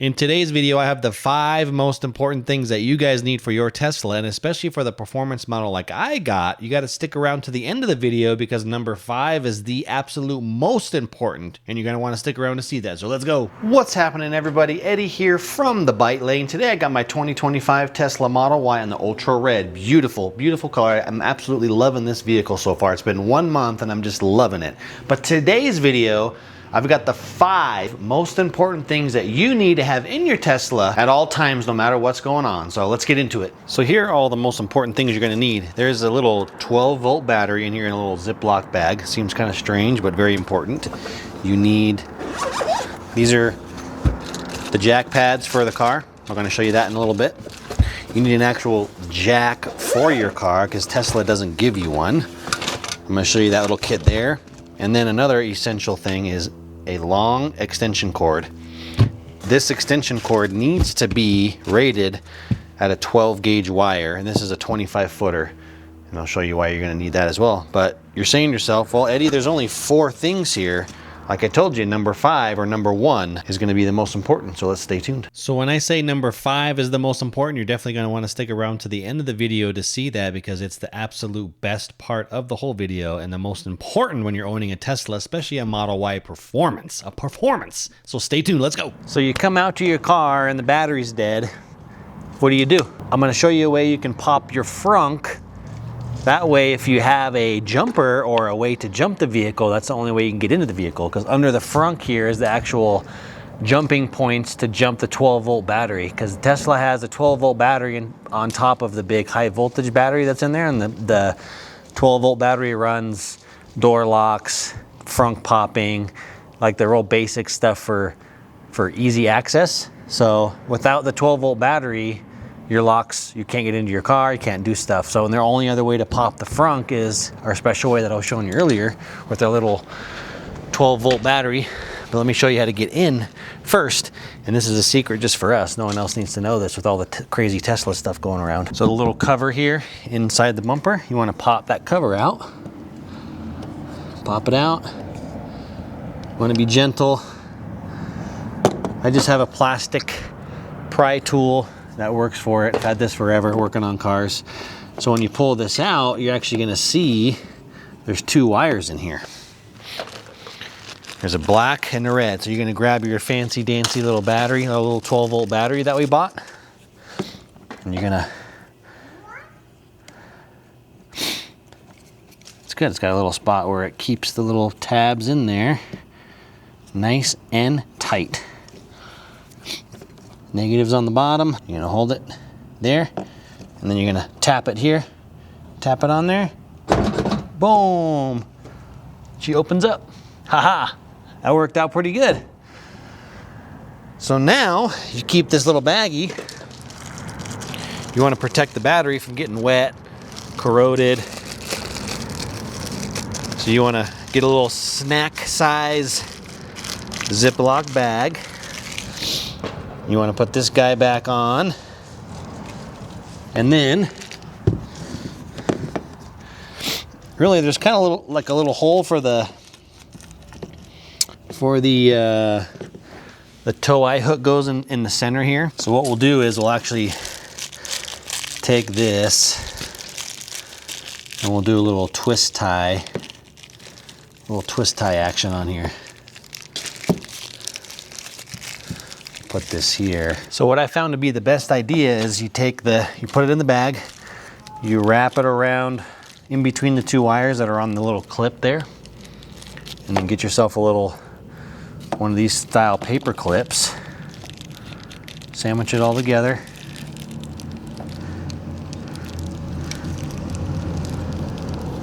In today's video, I have the 5 most important things that you guys need for your Tesla, and especially for the performance model like I got, you got to stick around to the end of the video because number 5 is the absolute most important, and you're going to want to stick around to see that. So let's go. What's happening, everybody? Eddie here from the Bike Lane. Today I got my 2025 Tesla Model Y in the Ultra Red. Beautiful, beautiful color. I'm absolutely loving this vehicle so far. It's been 1 month and I'm just loving it. But today's video, I've got the 5 most important things that you need to have in your Tesla at all times, no matter what's going on. So let's get into it. So here are all the most important things you're going to need. There's a little 12-volt battery in here in a little Ziploc bag. Seems kind of strange, but very important. You need, these are the jack pads for the car. I'm going to show you that in a little bit. You need an actual jack for your car because Tesla doesn't give you one. I'm going to show you that little kit there. And then another essential thing is a long extension cord. This extension cord needs to be rated at a 12 gauge wire, and this is a 25 footer. And I'll show you why you're gonna need that as well. But you're saying to yourself, well, Eddie, there's only 4 things here. Like I told you, number 5 or number 1 is gonna be the most important, so let's stay tuned. So when I say number 5 is the most important, you're definitely gonna wanna stick around to the end of the video to see that because it's the absolute best part of the whole video and the most important when you're owning a Tesla, especially a Model Y performance, So stay tuned, let's go. So you come out to your car and the battery's dead. What do? I'm gonna show you a way you can pop your frunk. That way, if you have a jumper or a way to jump the vehicle, that's the only way you can get into the vehicle, because under the frunk here is the actual jumping points to jump the 12-volt battery, because Tesla has a 12-volt battery on top of the big high-voltage battery that's in there, and the 12-volt battery runs door locks, frunk popping, like the real basic stuff for easy access. So without the 12-volt battery, your locks, you can't get into your car, you can't do stuff. So the only other way to pop the frunk is our special way that I was showing you earlier with our little 12-volt battery. But let me show you how to get in first. And this is a secret just for us. No one else needs to know this with all the crazy Tesla stuff going around. So the little cover here inside the bumper, you want to pop that cover out. Pop it out. Want to be gentle. I just have a plastic pry tool that works for it. I've had this forever, working on cars. So when you pull this out, you're actually gonna see there's 2 wires in here. There's a black and a red. So you're gonna grab your fancy dancy little battery, a little 12-volt battery that we bought. And you're gonna, it's good, it's got a little spot where it keeps the little tabs in there nice and tight. Negatives on the bottom, you're gonna hold it there, and then you're gonna tap it here, tap it on there, boom, she opens up. Haha, that worked out pretty good. So now, you keep this little baggie, you wanna protect the battery from getting wet, corroded, so you wanna get a little snack size Ziploc bag. You want to put this guy back on, and then really there's kind of like a little hole for the tow eye hook goes in the center here. So what we'll do is we'll actually take this and we'll do a little twist tie action on here. Put this here. So what I found to be the best idea is you put it in the bag, you wrap it around in between the 2 wires that are on the little clip there, and then get yourself one of these style paper clips, sandwich it all together,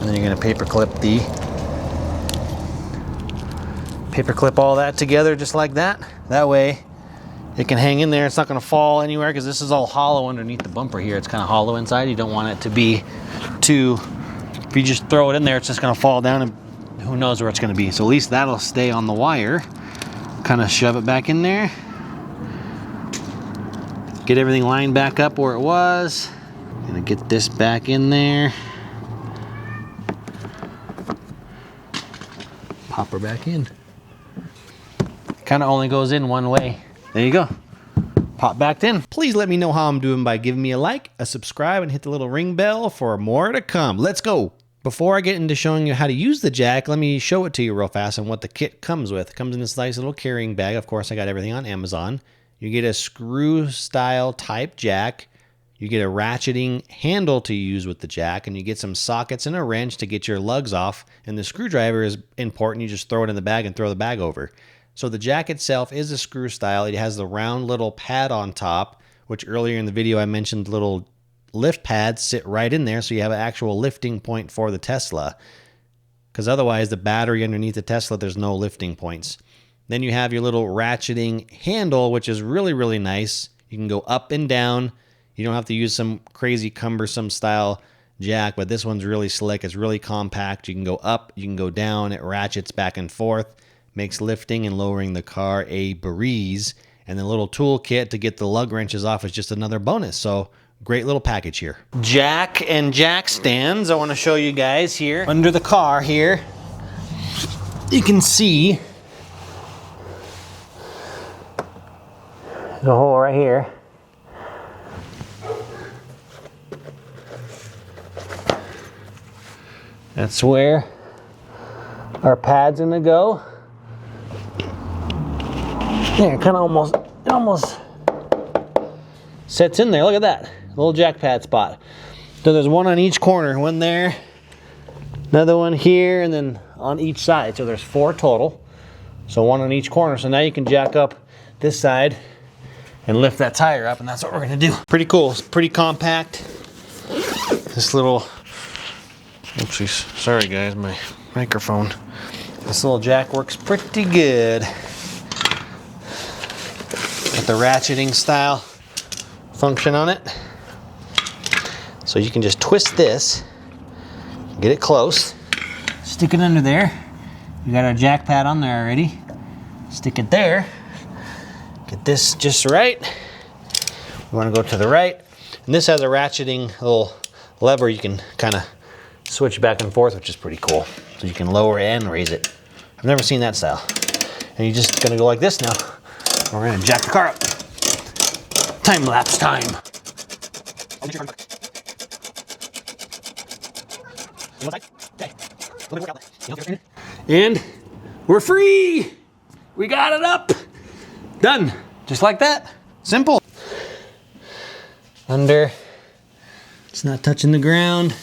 and then you're gonna paper clip all that together just like that. That way it can hang in there. It's not going to fall anywhere because this is all hollow underneath the bumper here. It's kind of hollow inside. You don't want it to be too, if you just throw it in there, it's just going to fall down and who knows where it's going to be. So at least that'll stay on the wire. Kind of shove it back in there. Get everything lined back up where it was. Gonna get this back in there. Pop her back in. Kind of only goes in one way. There you go. pop back in. Please let me know how I'm doing by giving me a like, a subscribe, and hit the little ring bell for more to come. Let's go. Before I get into showing you how to use the jack, let me show it to you real fast and what the kit comes with. It comes in this nice little carrying bag. Of course, I got everything on Amazon. You get a screw style type jack. You get a ratcheting handle to use with the jack, and you get some sockets and a wrench to get your lugs off. And the screwdriver is important. You just throw it in the bag and throw the bag over. So the jack itself is a screw style. It has the round little pad on top, which earlier in the video I mentioned little lift pads sit right in there, so you have an actual lifting point for the Tesla. Because otherwise, the battery underneath the Tesla, there's no lifting points. Then you have your little ratcheting handle, which is really, really nice. You can go up and down. You don't have to use some crazy cumbersome style jack, but this one's really slick. It's really compact. You can go up, you can go down. It ratchets back and forth. Makes lifting and lowering the car a breeze. And the little toolkit to get the lug wrenches off is just another bonus. So great little package here. Jack and jack stands. I want to show you guys here. Under the car here, you can see the hole right here. That's where our pad's gonna go. There, it almost sits in there. Look at that little jack pad spot. So there's one on each corner, one there, another one here, and then on each side. So there's 4 total. So one on each corner. So now you can jack up this side and lift that tire up, and that's what we're gonna do. Pretty cool. It's pretty compact. This little, oopsies, sorry guys, my microphone. This little jack works pretty good. Got the ratcheting style function on it. So you can just twist this, get it close, stick it under there. You got our jack pad on there already. Stick it there. Get this just right. We want to go to the right. And this has a ratcheting little lever you can kind of switch back and forth, which is pretty cool. So you can lower and raise it. I've never seen that style. And you're just gonna go like this now. We're gonna jack the car up. Time lapse time. And we're free. We got it up. Done. Just like that. Simple. Under. It's not touching the ground.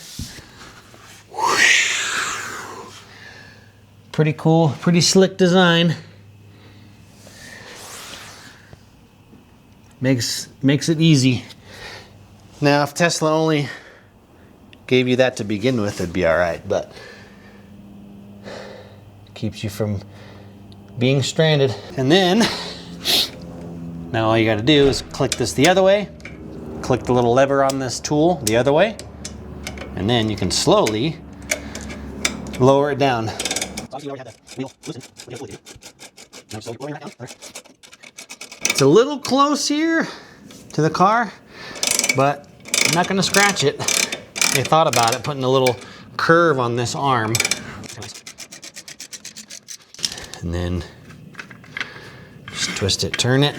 Pretty cool, pretty slick design. Makes it easy. Now, if Tesla only gave you that to begin with, it'd be all right, but keeps you from being stranded. And then, now all you gotta do is click this the other way, click the little lever on this tool the other way, and then you can slowly lower it down. It's a little close here to the car, but I'm not gonna scratch it. They thought about it, putting a little curve on this arm. And then just twist it, turn it.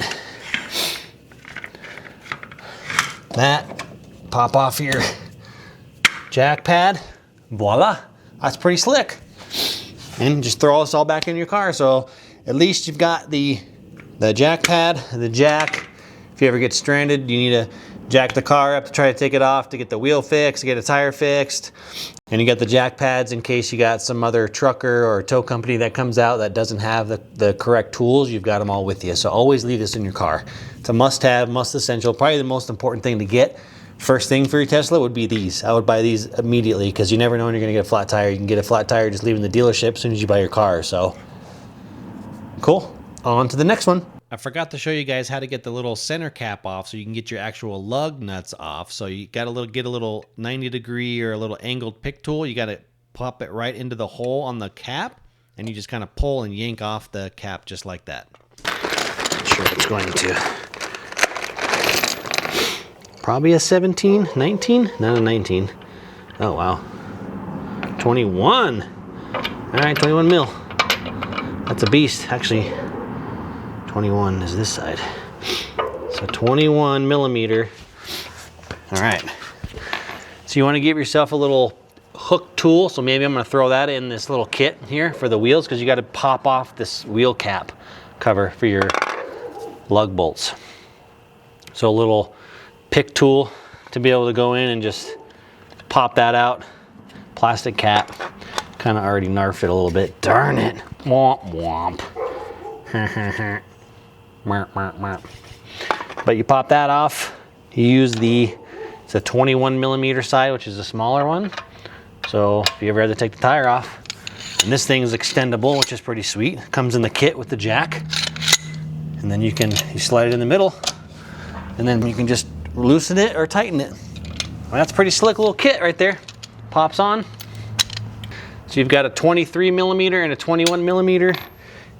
That, pop off your jack pad, voila. That's pretty slick. And just throw this all back in your car. So at least you've got the jack pad, the jack. If you ever get stranded, you need to jack the car up to try to take it off, to get the wheel fixed, to get a tire fixed. And you got the jack pads in case you got some other trucker or tow company that comes out that doesn't have the correct tools. You've got them all with you. So always leave this in your car. It's a must-have, must-essential, probably the most important thing to get. First thing for your Tesla would be these. I would buy these immediately because you never know when you're gonna get a flat tire. You can get a flat tire just leaving the dealership as soon as you buy your car. So cool. On to the next one. I forgot to show you guys how to get the little center cap off so you can get your actual lug nuts off. So you got to get a little 90-degree or a little angled pick tool. You got to pop it right into the hole on the cap, and you just kind of pull and yank off the cap just like that. Not sure it's going to. Probably a 17, 19? Not a 19. Oh, wow. 21. All right, 21 mil. That's a beast. Actually, 21 is this side. So 21 millimeter. All right. So you want to give yourself a little hook tool. So maybe I'm going to throw that in this little kit here for the wheels, because you got to pop off this wheel cap cover for your lug bolts. So a little pick tool to be able to go in and just pop that out. Plastic cap. Kind of already narfed it a little bit. Darn it. Womp womp. But you pop that off. You use it's a 21 millimeter side, which is a smaller one. So if you ever had to take the tire off, and this thing is extendable, which is pretty sweet. It comes in the kit with the jack, and then you slide it in the middle, and then you can just loosen it or tighten it. Well, that's a pretty slick little kit right there. Pops on. So you've got a 23 millimeter and a 21 millimeter,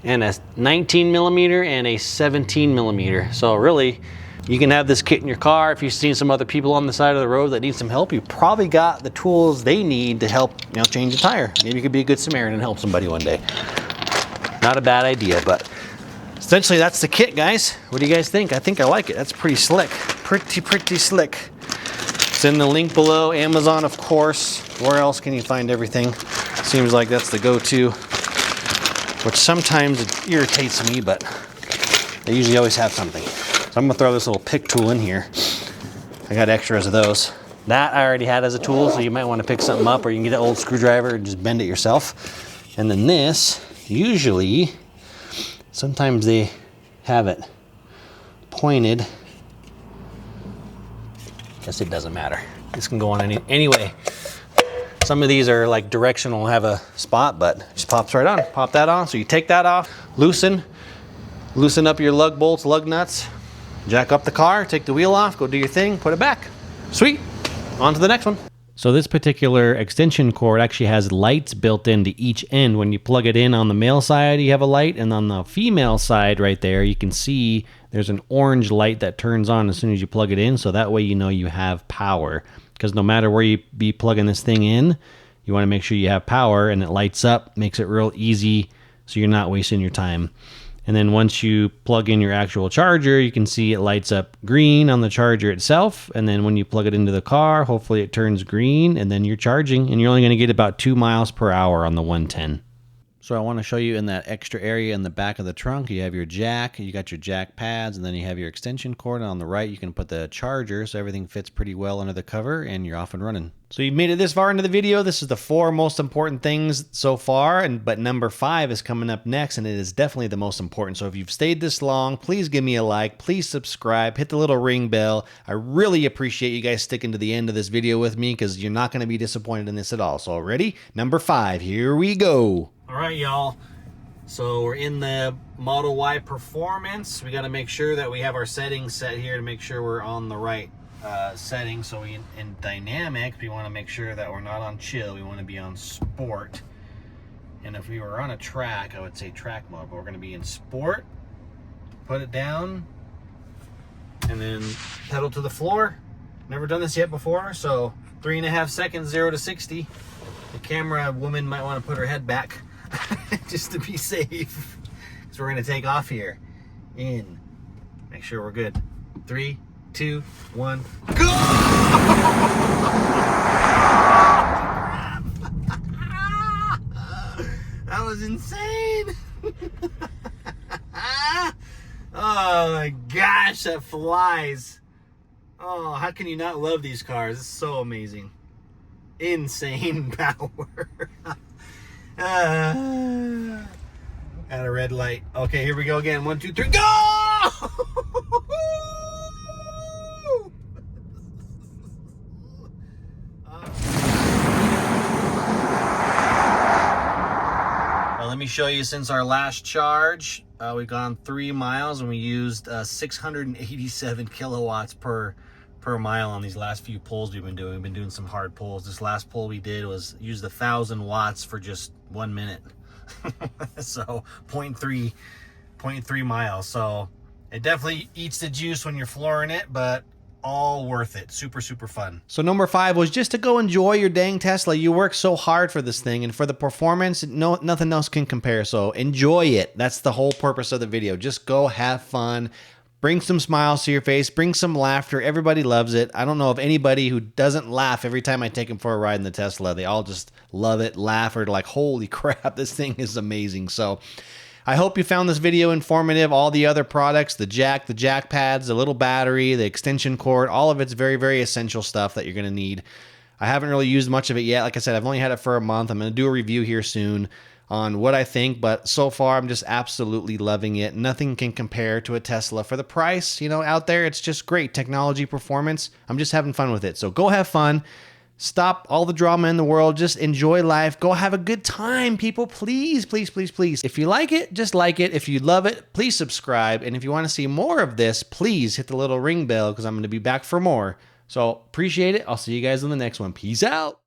and a 19 millimeter and a 17 millimeter. So really, you can have this kit in your car. If you've seen some other people on the side of the road that need some help, you probably got the tools they need to help, change a tire. Maybe you could be a good Samaritan and help somebody one day. Not a bad idea, but essentially that's the kit, guys. What do you guys think? I think I like it. That's pretty slick. Pretty slick. It's in the link below. Amazon, of course. Where else can you find everything? Seems like that's the go-to, which sometimes it irritates me, but they usually always have something. So I'm gonna throw this little pick tool in here. I got extras of those. That I already had as a tool, so you might want to pick something up, or you can get an old screwdriver and just bend it yourself. And then this, usually, sometimes they have it pointed. Guess it doesn't matter. This can go on anyway. Some of these are like directional, have a spot, but it just pops right on. Pop that on. So you take that off, loosen up your lug bolts, lug nuts, jack up the car, take the wheel off, go do your thing, put it back. Sweet. On to the next one. So this particular extension cord actually has lights built into each end. When you plug it in on the male side, you have a light, and on the female side right there, you can see there's an orange light that turns on as soon as you plug it in, so that way you know you have power. Because no matter where you be plugging this thing in, you want to make sure you have power, and it lights up, makes it real easy so you're not wasting your time. And then once you plug in your actual charger, you can see it lights up green on the charger itself. And then when you plug it into the car, hopefully it turns green, and then you're charging, and you're only going to get about 2 miles per hour on the 110. So I want to show you in that extra area in the back of the trunk, you have your jack, you got your jack pads, and then you have your extension cord. And on the right, you can put the charger, so everything fits pretty well under the cover, and you're off and running. So you've made it this far into the video. This is the 4 most important things so far, but number 5 is coming up next, and it is definitely the most important. So if you've stayed this long, please give me a like, please subscribe, hit the little ring bell. I really appreciate you guys sticking to the end of this video with me, because you're not going to be disappointed in this at all. So ready? Number 5, here we go. All right, y'all. So we're in the Model Y Performance. We got to make sure that we have our settings set here to make sure we're on the right settings. So in dynamic, we want to make sure that we're not on chill. We want to be on sport. And if we were on a track, I would say track mode, but we're going to be in sport. Put it down, and then pedal to the floor. Never done this yet before, so 3.5 seconds, 0 to 60. The camera woman might want to put her head back just to be safe, because we're going to take off here. In. Make sure we're good. 3, 2, 1, go! That was insane. Oh my gosh, that flies. Oh, how can you not love these cars? It's so amazing. Insane power. At a red light. Okay, here we go again. 1, 2, 3, go! Well, let me show you, since our last charge, we've gone 3 miles, and we used 687 kilowatts per mile on these last few pulls we've been doing. We've been doing some hard pulls. This last pull we did was used 1,000 watts for just 1 minute. So 0.3 miles. So it definitely eats the juice when you're flooring it, but all worth it. Super fun. So number 5 was just to go enjoy your dang Tesla. You work so hard for this thing, and for the performance, nothing else can compare. So enjoy it. That's the whole purpose of the video. Just go have fun. Bring some smiles to your face. Bring some laughter. Everybody loves it. I don't know of anybody who doesn't laugh every time I take them for a ride in the Tesla. They all just love it, laugh, or like, holy crap, this thing is amazing. So I hope you found this video informative. All the other products, the jack pads, the little battery, the extension cord, all of it's very, very essential stuff that you're going to need. I haven't really used much of it yet. Like I said, I've only had it for a month. I'm going to do a review here soon on what I think, but so far I'm just absolutely loving it. Nothing can compare to a Tesla for the price, you know, out there. It's just great technology, performance. I'm just having fun with it. So go have fun. Stop all the drama in the world. Just enjoy life. Go have a good time, people. Please, please, please, please. If you like it, just like it. If you love it, please subscribe. And if you want to see more of this, please hit the little ring bell because I'm going to be back for more. So appreciate it. I'll see you guys in the next one. Peace out.